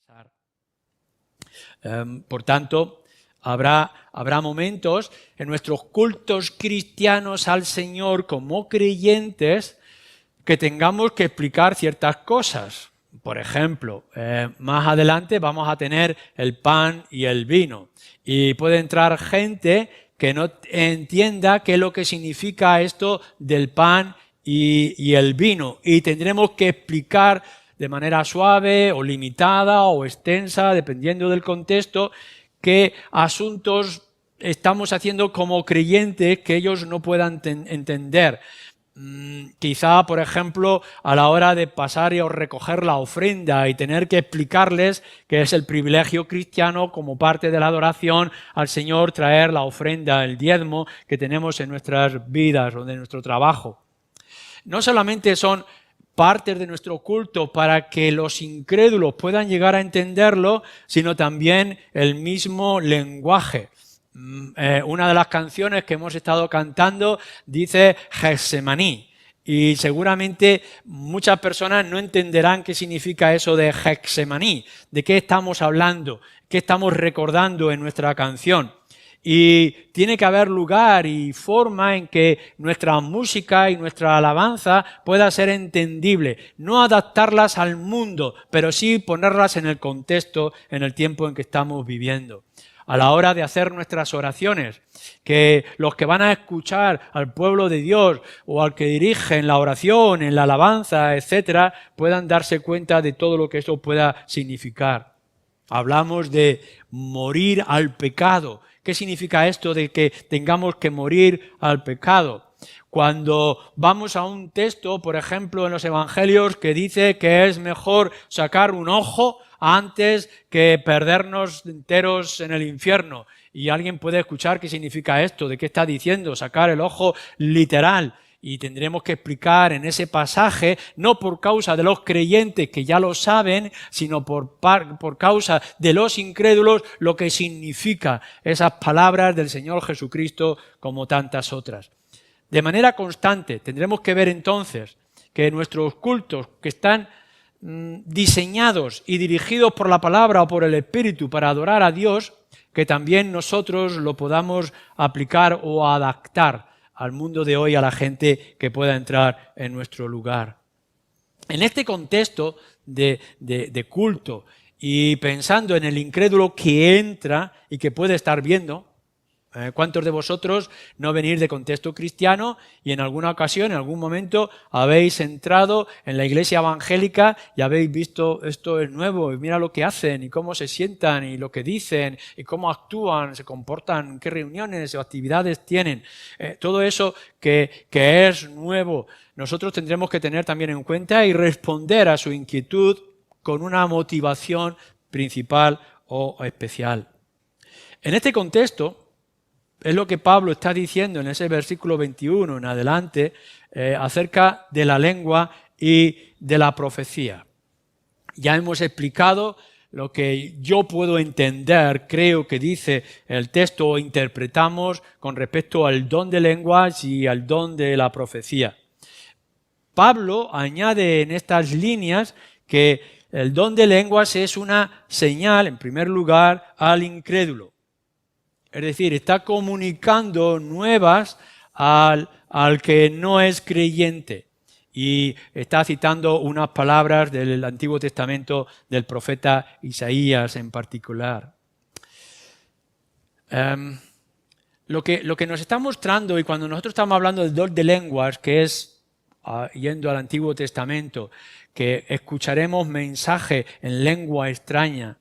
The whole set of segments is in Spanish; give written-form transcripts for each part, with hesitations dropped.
pasar. Por tanto, habrá momentos en nuestros cultos cristianos al Señor como creyentes que tengamos que explicar ciertas cosas. Por ejemplo, más adelante vamos a tener el pan y el vino. Y puede entrar gente que no entienda qué es lo que significa esto del pan y el vino. Y tendremos que explicar de manera suave o limitada o extensa, dependiendo del contexto, qué asuntos estamos haciendo como creyentes que ellos no puedan entender. Quizá, por ejemplo, a la hora de pasar y recoger la ofrenda y tener que explicarles que es el privilegio cristiano como parte de la adoración al Señor traer la ofrenda, el diezmo que tenemos en nuestras vidas o de nuestro trabajo. No solamente son partes de nuestro culto para que los incrédulos puedan llegar a entenderlo, sino también el mismo lenguaje. Una de las canciones que hemos estado cantando dice Getsemaní, y seguramente muchas personas no entenderán qué significa eso de Getsemaní, de qué estamos hablando, qué estamos recordando en nuestra canción. Y tiene que haber lugar y forma en que nuestra música y nuestra alabanza pueda ser entendible. No adaptarlas al mundo, pero sí ponerlas en el contexto, en el tiempo en que estamos viviendo. A la hora de hacer nuestras oraciones, que los que van a escuchar al pueblo de Dios o al que dirigen la oración, en la alabanza, etcétera, puedan darse cuenta de todo lo que eso pueda significar. Hablamos de morir al pecado. ¿Qué significa esto de que tengamos que morir al pecado? Cuando vamos a un texto, por ejemplo, en los evangelios, que dice que es mejor sacar un ojo antes que perdernos enteros en el infierno. Y alguien puede escuchar qué significa esto, de qué está diciendo, sacar el ojo literal. Y tendremos que explicar en ese pasaje, no por causa de los creyentes que ya lo saben, sino por causa de los incrédulos, lo que significa esas palabras del Señor Jesucristo como tantas otras. De manera constante tendremos que ver entonces que nuestros cultos que están diseñados y dirigidos por la palabra o por el Espíritu para adorar a Dios, que también nosotros lo podamos aplicar o adaptar al mundo de hoy, a la gente que pueda entrar en nuestro lugar. En este contexto de culto y pensando en el incrédulo que entra y que puede estar viendo, ¿cuántos de vosotros no venís de contexto cristiano y en alguna ocasión, en algún momento, habéis entrado en la iglesia evangélica y habéis visto esto es nuevo y mira lo que hacen y cómo se sientan y lo que dicen y cómo actúan, se comportan, qué reuniones o actividades tienen? Todo eso que es nuevo, nosotros tendremos que tener también en cuenta y responder a su inquietud con una motivación principal o especial. En este contexto, es lo que Pablo está diciendo en ese versículo 21 en adelante acerca de la lengua y de la profecía. Ya hemos explicado lo que yo puedo entender, creo que dice el texto o interpretamos con respecto al don de lenguas y al don de la profecía. Pablo añade en estas líneas que el don de lenguas es una señal, en primer lugar, al incrédulo. Es decir, está comunicando nuevas al que no es creyente. Y está citando unas palabras del Antiguo Testamento del profeta Isaías en particular. Lo que nos está mostrando, y cuando nosotros estamos hablando del don de lenguas, que es, yendo al Antiguo Testamento, que escucharemos mensaje en lengua extraña,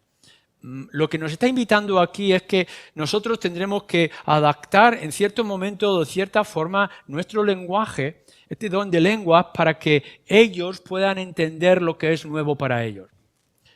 lo que nos está invitando aquí es que nosotros tendremos que adaptar en cierto momento o de cierta forma nuestro lenguaje, este don de lenguas, para que ellos puedan entender lo que es nuevo para ellos.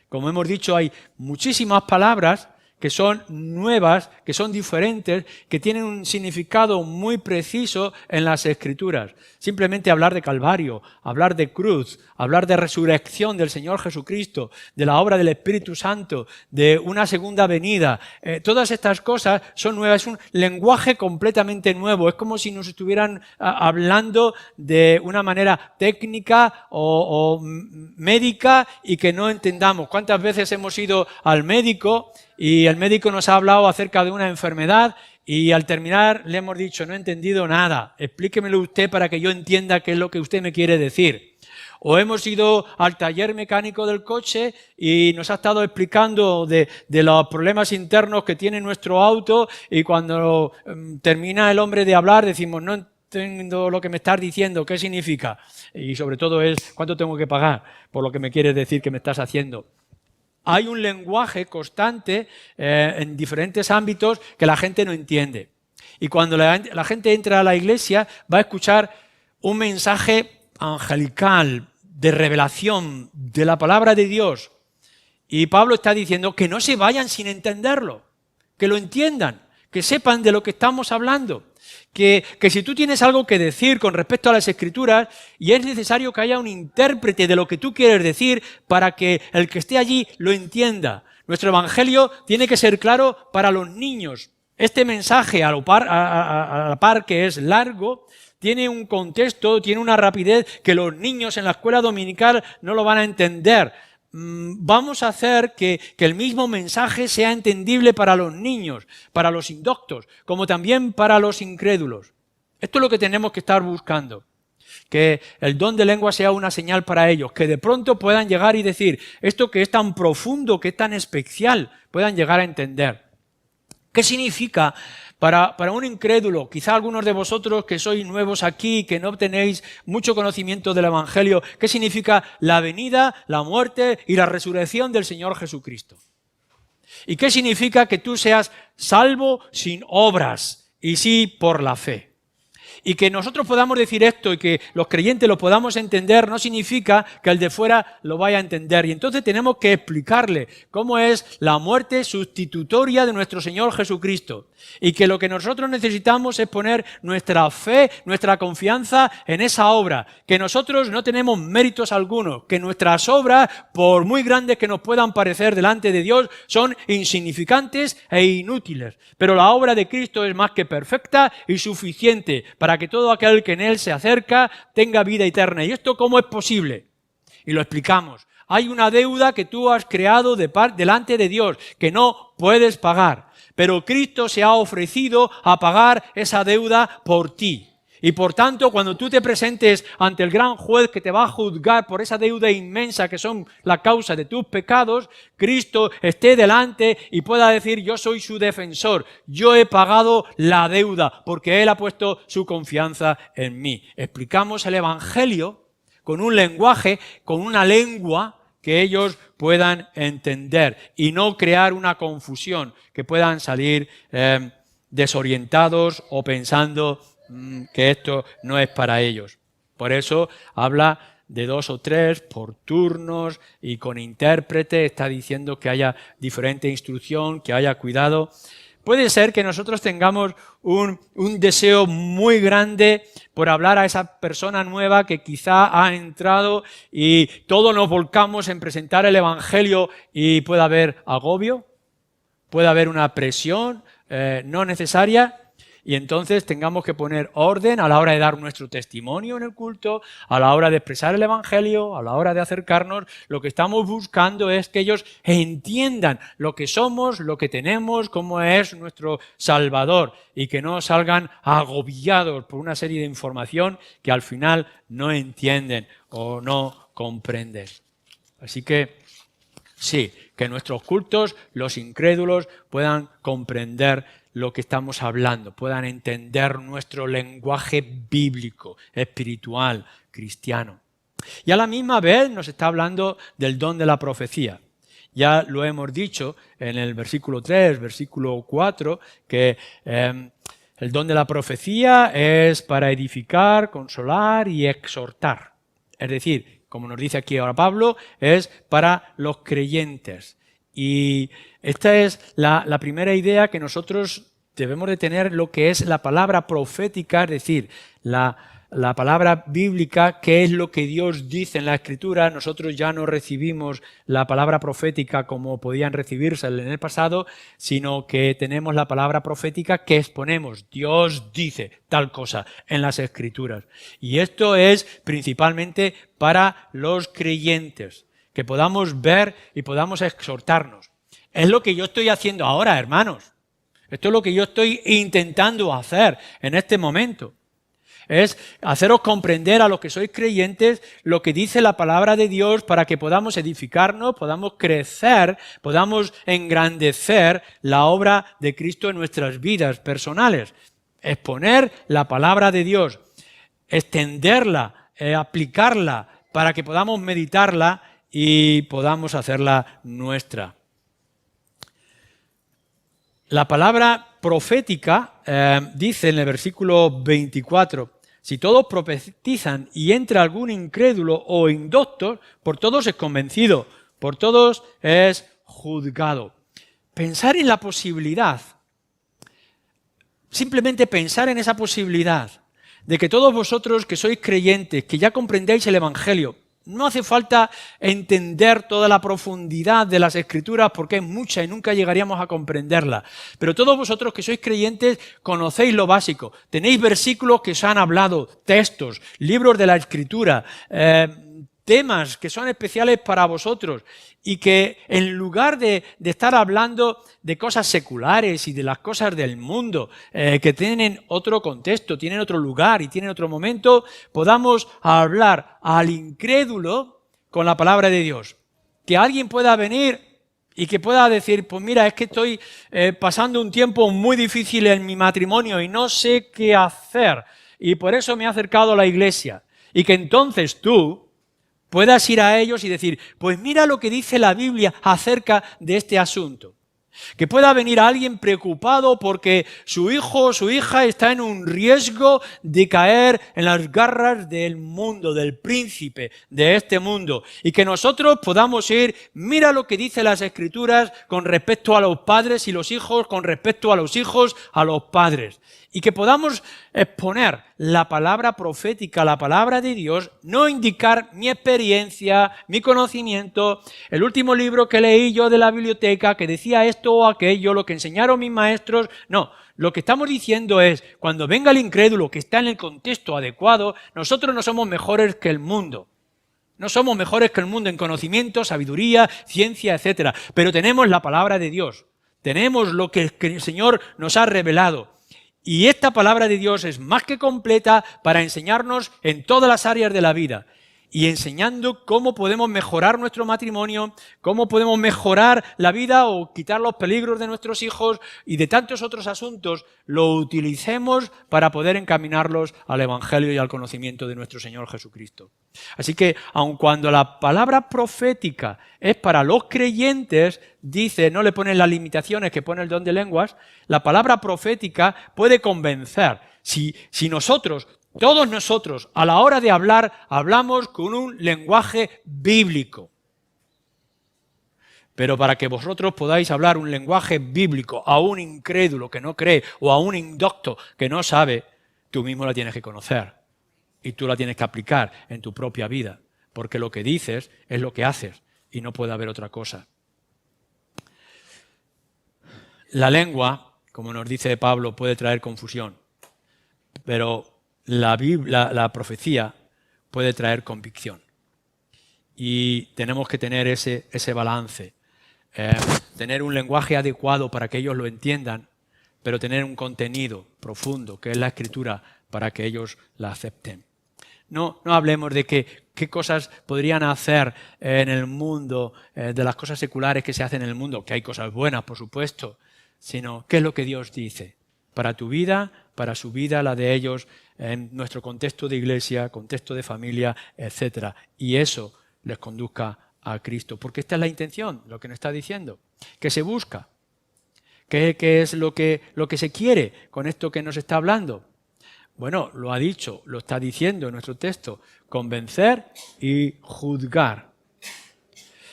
Como hemos dicho, hay muchísimas palabras que son nuevas, que son diferentes, que tienen un significado muy preciso en las Escrituras. Simplemente hablar de Calvario, hablar de cruz, hablar de resurrección del Señor Jesucristo, de la obra del Espíritu Santo, de una segunda venida. Todas estas cosas son nuevas, es un lenguaje completamente nuevo. Es como si nos estuvieran hablando de una manera técnica o médica y que no entendamos. ¿Cuántas veces hemos ido al médico y el médico nos ha hablado acerca de una enfermedad y al terminar le hemos dicho, no he entendido nada, explíquemelo usted para que yo entienda qué es lo que usted me quiere decir? O hemos ido al taller mecánico del coche y nos ha estado explicando de los problemas internos que tiene nuestro auto y cuando termina el hombre de hablar decimos, no entiendo lo que me estás diciendo, ¿qué significa? Y sobre todo es, ¿cuánto tengo que pagar por lo que me quieres decir que me estás haciendo? Hay un lenguaje constante en diferentes ámbitos que la gente no entiende. Y cuando la gente entra a la iglesia va a escuchar un mensaje angelical, de revelación, de la palabra de Dios. Y Pablo está diciendo que no se vayan sin entenderlo, que lo entiendan, que sepan de lo que estamos hablando. Que si tú tienes algo que decir con respecto a las Escrituras y es necesario que haya un intérprete de lo que tú quieres decir para que el que esté allí lo entienda. Nuestro Evangelio tiene que ser claro para los niños. Este mensaje, a la par que es largo, tiene un contexto, tiene una rapidez que los niños en la escuela dominical no lo van a entender. Vamos a hacer que el mismo mensaje sea entendible para los niños, para los indoctos, como también para los incrédulos. Esto es lo que tenemos que estar buscando, que el don de lengua sea una señal para ellos, que de pronto puedan llegar y decir esto que es tan profundo, que es tan especial, puedan llegar a entender. ¿Qué significa para un incrédulo? Quizá algunos de vosotros que sois nuevos aquí, que no tenéis mucho conocimiento del Evangelio, ¿qué significa la venida, la muerte y la resurrección del Señor Jesucristo? ¿Y qué significa que tú seas salvo sin obras y sí por la fe? Y que nosotros podamos decir esto y que los creyentes lo podamos entender no significa que el de fuera lo vaya a entender. Y entonces tenemos que explicarle cómo es la muerte sustitutoria de nuestro Señor Jesucristo. Y que lo que nosotros necesitamos es poner nuestra fe, nuestra confianza en esa obra. Que nosotros no tenemos méritos algunos. Que nuestras obras, por muy grandes que nos puedan parecer delante de Dios, son insignificantes e inútiles. Pero la obra de Cristo es más que perfecta y suficiente para que todo aquel que en Él se acerca tenga vida eterna. ¿Y esto cómo es posible? Y lo explicamos. Hay una deuda que tú has creado delante de Dios que no puedes pagar. Pero Cristo se ha ofrecido a pagar esa deuda por ti. Y por tanto, cuando tú te presentes ante el gran juez que te va a juzgar por esa deuda inmensa que son la causa de tus pecados, Cristo esté delante y pueda decir, yo soy su defensor, yo he pagado la deuda porque Él ha puesto su confianza en mí. Explicamos el Evangelio con un lenguaje, con una lengua que ellos puedan entender y no crear una confusión, que puedan salir desorientados o pensando que esto no es para ellos. Por eso habla de 2 o 3 por turnos y con intérprete, está diciendo que haya diferente instrucción, que haya cuidado. Puede ser que nosotros tengamos un deseo muy grande por hablar a esa persona nueva que quizá ha entrado y todos nos volcamos en presentar el Evangelio y puede haber agobio, puede haber una presión no necesaria. Y entonces tengamos que poner orden a la hora de dar nuestro testimonio en el culto, a la hora de expresar el Evangelio, a la hora de acercarnos. Lo que estamos buscando es que ellos entiendan lo que somos, lo que tenemos, cómo es nuestro Salvador y que no salgan agobiados por una serie de información que al final no entienden o no comprenden. Así que sí, que nuestros cultos, los incrédulos, puedan comprender lo que estamos hablando, puedan entender nuestro lenguaje bíblico, espiritual, cristiano. Y a la misma vez nos está hablando del don de la profecía. Ya lo hemos dicho en el versículo 3, versículo 4, que el don de la profecía es para edificar, consolar y exhortar. Es decir, como nos dice aquí ahora Pablo, es para los creyentes. Y Esta es la primera idea que nosotros debemos de tener, lo que es la palabra profética, es decir, la palabra bíblica, que es lo que Dios dice en la Escritura. Nosotros ya no recibimos la palabra profética como podían recibirse en el pasado, sino que tenemos la palabra profética que exponemos. Dios dice tal cosa en las Escrituras. Y esto es principalmente para los creyentes, que podamos ver y podamos exhortarnos. Es lo que yo estoy haciendo ahora, hermanos. Esto es lo que yo estoy intentando hacer en este momento. Es haceros comprender a los que sois creyentes lo que dice la palabra de Dios para que podamos edificarnos, podamos crecer, podamos engrandecer la obra de Cristo en nuestras vidas personales. Exponer la palabra de Dios, extenderla, aplicarla para que podamos meditarla y podamos hacerla nuestra. La palabra profética dice en el versículo 24, si todos profetizan y entra algún incrédulo o indocto, por todos es convencido, por todos es juzgado. Pensar en la posibilidad, simplemente pensar en esa posibilidad de que todos vosotros que sois creyentes, que ya comprendéis el Evangelio, no hace falta entender toda la profundidad de las Escrituras porque es mucha y nunca llegaríamos a comprenderla. Pero todos vosotros que sois creyentes conocéis lo básico. Tenéis versículos que os han hablado, textos, libros de la Escritura, temas que son especiales para vosotros y que en lugar de estar hablando de cosas seculares y de las cosas del mundo que tienen otro contexto, tienen otro lugar y tienen otro momento, podamos hablar al incrédulo con la palabra de Dios. Que alguien pueda venir y que pueda decir, pues mira, es que estoy pasando un tiempo muy difícil en mi matrimonio y no sé qué hacer y por eso me he acercado a la iglesia. Y que entonces tú puedas ir a ellos y decir, pues mira lo que dice la Biblia acerca de este asunto. Que pueda venir alguien preocupado porque su hijo o su hija está en un riesgo de caer en las garras del mundo, del príncipe de este mundo. Y que nosotros podamos ir, mira lo que dice las Escrituras con respecto a los padres y los hijos, con respecto a los hijos, a los padres. Y que podamos exponer la palabra profética, la palabra de Dios, no indicar mi experiencia, mi conocimiento. El último libro que leí yo de la biblioteca que decía esto o aquello, lo que enseñaron mis maestros. No, lo que estamos diciendo es, cuando venga el incrédulo que está en el contexto adecuado, nosotros no somos mejores que el mundo. No somos mejores que el mundo en conocimiento, sabiduría, ciencia, etc. Pero tenemos la palabra de Dios. Tenemos lo que el Señor nos ha revelado. Y esta palabra de Dios es más que completa para enseñarnos en todas las áreas de la vida y enseñando cómo podemos mejorar nuestro matrimonio, cómo podemos mejorar la vida o quitar los peligros de nuestros hijos y de tantos otros asuntos, lo utilicemos para poder encaminarlos al Evangelio y al conocimiento de nuestro Señor Jesucristo. Así que, aun cuando la palabra profética es para los creyentes, dice, no le ponen las limitaciones que pone el don de lenguas, la palabra profética puede convencer. Si nosotros, todos nosotros, a la hora de hablar, hablamos con un lenguaje bíblico. Pero para que vosotros podáis hablar un lenguaje bíblico a un incrédulo que no cree o a un indocto que no sabe, tú mismo la tienes que conocer. Y tú la tienes que aplicar en tu propia vida, porque lo que dices es lo que haces y no puede haber otra cosa. La lengua, como nos dice Pablo, puede traer confusión, pero la profecía puede traer convicción. Y tenemos que tener ese balance, tener un lenguaje adecuado para que ellos lo entiendan, pero tener un contenido profundo, que es la Escritura, para que ellos la acepten. No hablemos de qué cosas podrían hacer en el mundo, de las cosas seculares que se hacen en el mundo, que hay cosas buenas, por supuesto, sino qué es lo que Dios dice para tu vida, para su vida, la de ellos, en nuestro contexto de iglesia, contexto de familia, etc. Y eso les conduzca a Cristo, porque esta es la intención, lo que nos está diciendo, que se busca. ¿Qué es lo que se quiere con esto que nos está hablando? Bueno, lo ha dicho, lo está diciendo en nuestro texto, convencer y juzgar.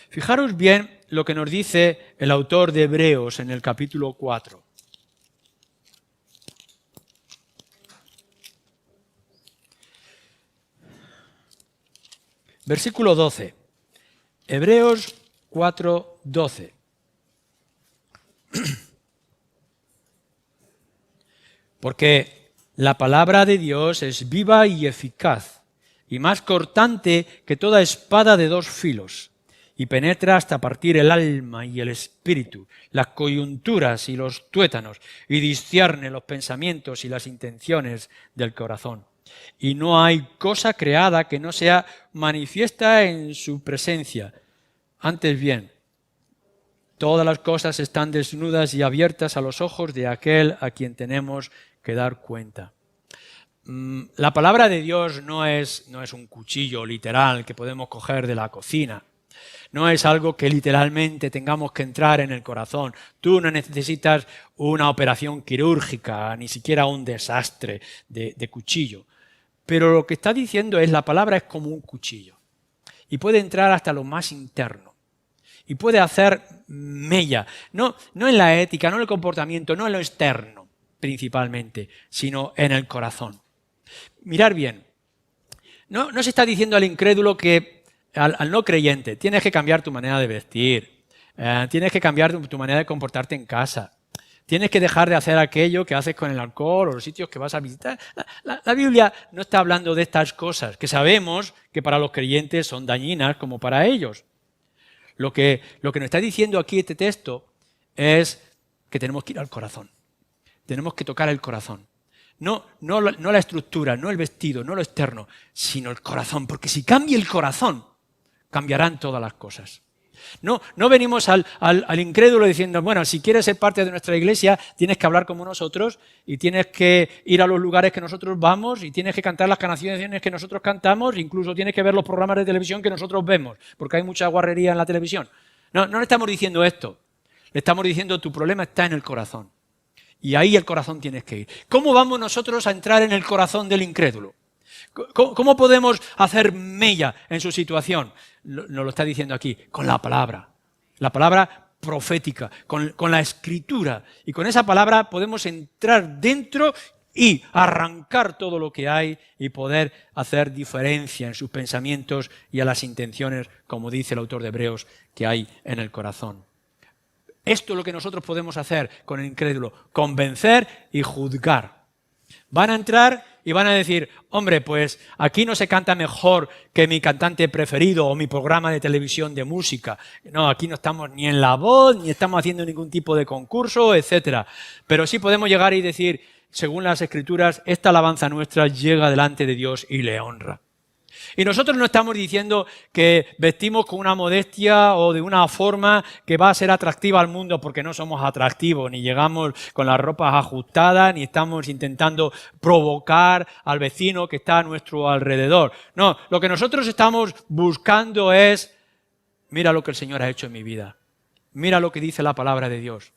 Fijaros bien lo que nos dice el autor de Hebreos en el capítulo 4. Versículo 12. Hebreos 4, 12. Porque la palabra de Dios es viva y eficaz, y más cortante que toda espada de dos filos, y penetra hasta partir el alma y el espíritu, las coyunturas y los tuétanos, y discierne los pensamientos y las intenciones del corazón. Y no hay cosa creada que no sea manifiesta en su presencia. Antes bien, todas las cosas están desnudas y abiertas a los ojos de aquel a quien tenemos que dar cuenta. La palabra de Dios no es un cuchillo literal que podemos coger de la cocina. No es algo que literalmente tengamos que entrar en el corazón. Tú no necesitas una operación quirúrgica, ni siquiera un desastre de cuchillo. Pero lo que está diciendo es la palabra es como un cuchillo y puede entrar hasta lo más interno y puede hacer mella, no en la ética, no en el comportamiento, no en lo externo principalmente, sino en el corazón. Mirar bien, no se está diciendo al incrédulo que al no creyente tienes que cambiar tu manera de vestir, tienes que cambiar tu manera de comportarte en casa. Tienes que dejar de hacer aquello que haces con el alcohol o los sitios que vas a visitar. La Biblia no está hablando de estas cosas, que sabemos que para los creyentes son dañinas como para ellos. Lo que nos está diciendo aquí este texto es que tenemos que ir al corazón. Tenemos que tocar el corazón. No la estructura, no el vestido, no lo externo, sino el corazón. Porque si cambia el corazón, cambiarán todas las cosas. No venimos al incrédulo diciendo, bueno, si quieres ser parte de nuestra iglesia, tienes que hablar como nosotros y tienes que ir a los lugares que nosotros vamos y tienes que cantar las canciones que nosotros cantamos, incluso tienes que ver los programas de televisión que nosotros vemos, porque hay mucha guarrería en la televisión. No le estamos diciendo esto. Le estamos diciendo, tu problema está en el corazón. Y ahí el corazón tienes que ir. ¿Cómo vamos nosotros a entrar en el corazón del incrédulo? ¿Cómo podemos hacer mella en su situación? Nos lo está diciendo aquí, con la palabra profética, con la escritura. Y con esa palabra podemos entrar dentro y arrancar todo lo que hay y poder hacer diferencia en sus pensamientos y a las intenciones, como dice el autor de Hebreos, que hay en el corazón. Esto es lo que nosotros podemos hacer con el incrédulo, convencer y juzgar. Van a entrar y van a decir, hombre, pues aquí no se canta mejor que mi cantante preferido o mi programa de televisión de música. No, aquí no estamos ni en La Voz, ni estamos haciendo ningún tipo de concurso, etcétera. Pero sí podemos llegar y decir, según las Escrituras, esta alabanza nuestra llega delante de Dios y le honra. Y nosotros no estamos diciendo que vestimos con una modestia o de una forma que va a ser atractiva al mundo porque no somos atractivos, ni llegamos con las ropas ajustadas, ni estamos intentando provocar al vecino que está a nuestro alrededor. No, lo que nosotros estamos buscando es, mira lo que el Señor ha hecho en mi vida, mira lo que dice la palabra de Dios.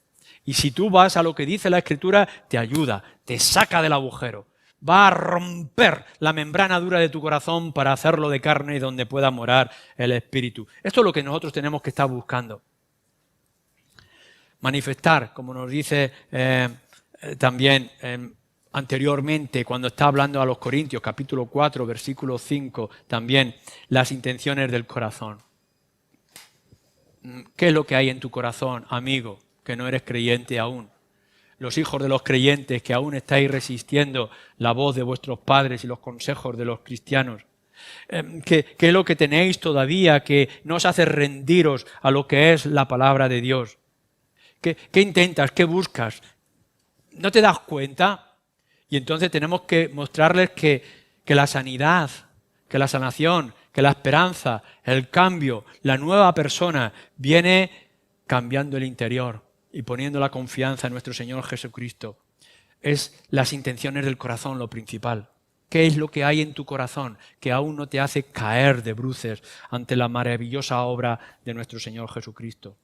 Y si tú vas a lo que dice la Escritura, te ayuda, te saca del agujero. Va a romper la membrana dura de tu corazón para hacerlo de carne y donde pueda morar el Espíritu. Esto es lo que nosotros tenemos que estar buscando. Manifestar, como nos dice también anteriormente, cuando está hablando a los Corintios, capítulo 4, versículo 5, también las intenciones del corazón. ¿Qué es lo que hay en tu corazón, amigo, que no eres creyente aún? Los hijos de los creyentes que aún estáis resistiendo la voz de vuestros padres y los consejos de los cristianos. ¿Qué es lo que tenéis todavía que no os hace rendiros a lo que es la palabra de Dios? ¿Qué intentas? ¿Qué buscas? ¿No te das cuenta? Y entonces tenemos que mostrarles que la sanidad, que la sanación, que la esperanza, el cambio, la nueva persona viene cambiando el interior y poniendo la confianza en nuestro Señor Jesucristo. Es las intenciones del corazón lo principal. ¿Qué es lo que hay en tu corazón que aún no te hace caer de bruces ante la maravillosa obra de nuestro Señor Jesucristo?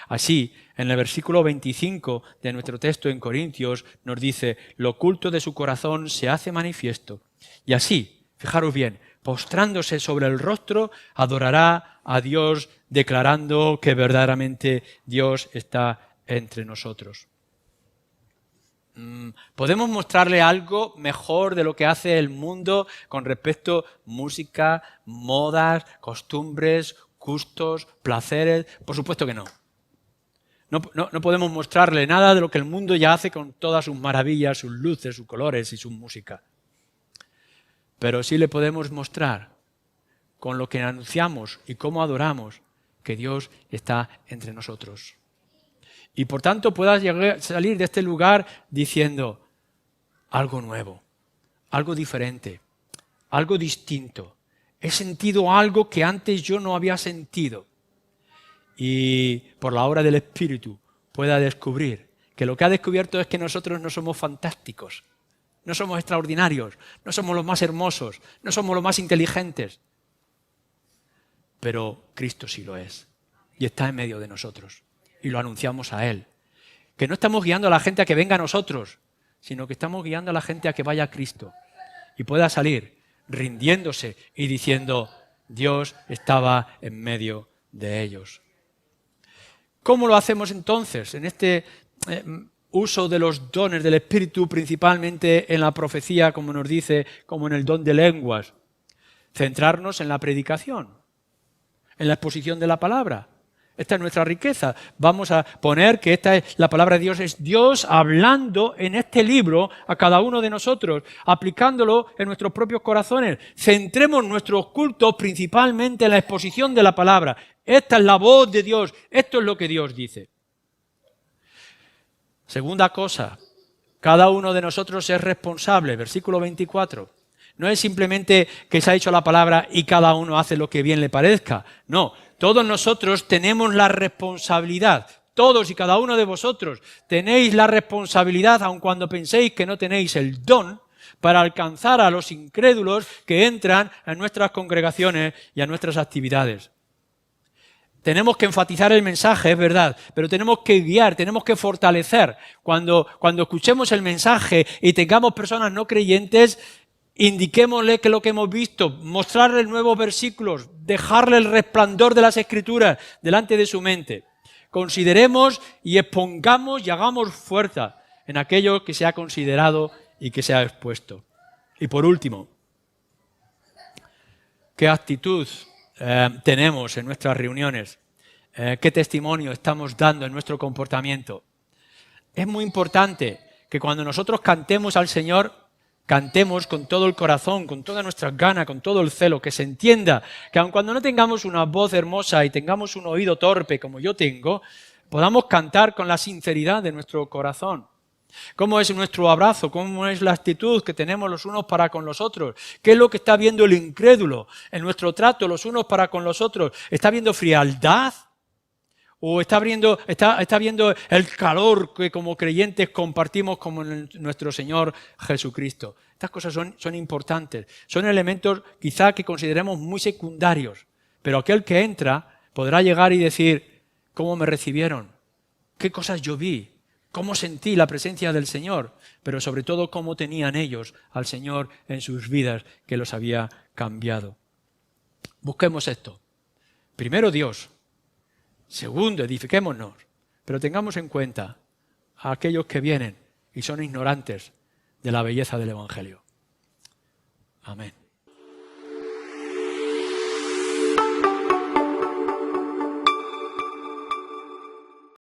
Así, en el versículo 25 de nuestro texto en Corintios nos dice, lo oculto de su corazón se hace manifiesto. Y así, fijaros bien, postrándose sobre el rostro, adorará a Dios declarando que verdaderamente Dios está entre nosotros. ¿Podemos mostrarle algo mejor de lo que hace el mundo con respecto a música, modas, costumbres, gustos, placeres? Por supuesto que no. No podemos mostrarle nada de lo que el mundo ya hace con todas sus maravillas, sus luces, sus colores y su música. Pero sí le podemos mostrar con lo que anunciamos y cómo adoramos que Dios está entre nosotros. Y por tanto puedas salir de este lugar diciendo algo nuevo, algo diferente, algo distinto. He sentido algo que antes yo no había sentido. Y por la obra del Espíritu pueda descubrir que lo que ha descubierto es que nosotros no somos fantásticos, no somos extraordinarios, no somos los más hermosos, no somos los más inteligentes. Pero Cristo sí lo es y está en medio de nosotros. Y lo anunciamos a Él. Que no estamos guiando a la gente a que venga a nosotros, sino que estamos guiando a la gente a que vaya a Cristo y pueda salir rindiéndose y diciendo, Dios estaba en medio de ellos. ¿Cómo lo hacemos entonces en este uso de los dones del Espíritu, principalmente en la profecía, como nos dice, como en el don de lenguas? Centrarnos en la predicación, en la exposición de la palabra. Esta es nuestra riqueza. Vamos a poner que la palabra de Dios es Dios hablando en este libro a cada uno de nosotros, aplicándolo en nuestros propios corazones. Centremos nuestros cultos principalmente en la exposición de la palabra. Esta es la voz de Dios. Esto es lo que Dios dice. Segunda cosa, cada uno de nosotros es responsable. Versículo 24. No es simplemente que se ha dicho la palabra y cada uno hace lo que bien le parezca. No. Todos nosotros tenemos la responsabilidad, todos y cada uno de vosotros tenéis la responsabilidad, aun cuando penséis que no tenéis el don, para alcanzar a los incrédulos que entran en nuestras congregaciones y a nuestras actividades. Tenemos que enfatizar el mensaje, es verdad, pero tenemos que guiar, tenemos que fortalecer. Cuando escuchemos el mensaje y tengamos personas no creyentes, indiquémosle que lo que hemos visto, mostrarle nuevos versículos, dejarle el resplandor de las Escrituras delante de su mente. Consideremos y expongamos y hagamos fuerza en aquello que se ha considerado y que se ha expuesto. Y por último, ¿qué actitud tenemos en nuestras reuniones? ¿Qué testimonio estamos dando en nuestro comportamiento? Es muy importante que cuando nosotros cantemos al Señor, cantemos con todo el corazón, con todas nuestras ganas, con todo el celo, que se entienda que aun cuando no tengamos una voz hermosa y tengamos un oído torpe como yo tengo, podamos cantar con la sinceridad de nuestro corazón. ¿Cómo es nuestro abrazo? ¿Cómo es la actitud que tenemos los unos para con los otros? ¿Qué es lo que está viendo el incrédulo en nuestro trato los unos para con los otros? ¿Está viendo frialdad? ¿O está viendo el calor que como creyentes compartimos con nuestro Señor Jesucristo? Estas cosas son importantes. Son elementos quizá que consideremos muy secundarios. Pero aquel que entra podrá llegar y decir, ¿cómo me recibieron? ¿Qué cosas yo vi? ¿Cómo sentí la presencia del Señor? Pero sobre todo, ¿cómo tenían ellos al Señor en sus vidas que los había cambiado? Busquemos esto. Primero Dios. Segundo, edifiquémonos, pero tengamos en cuenta a aquellos que vienen y son ignorantes de la belleza del Evangelio. Amén.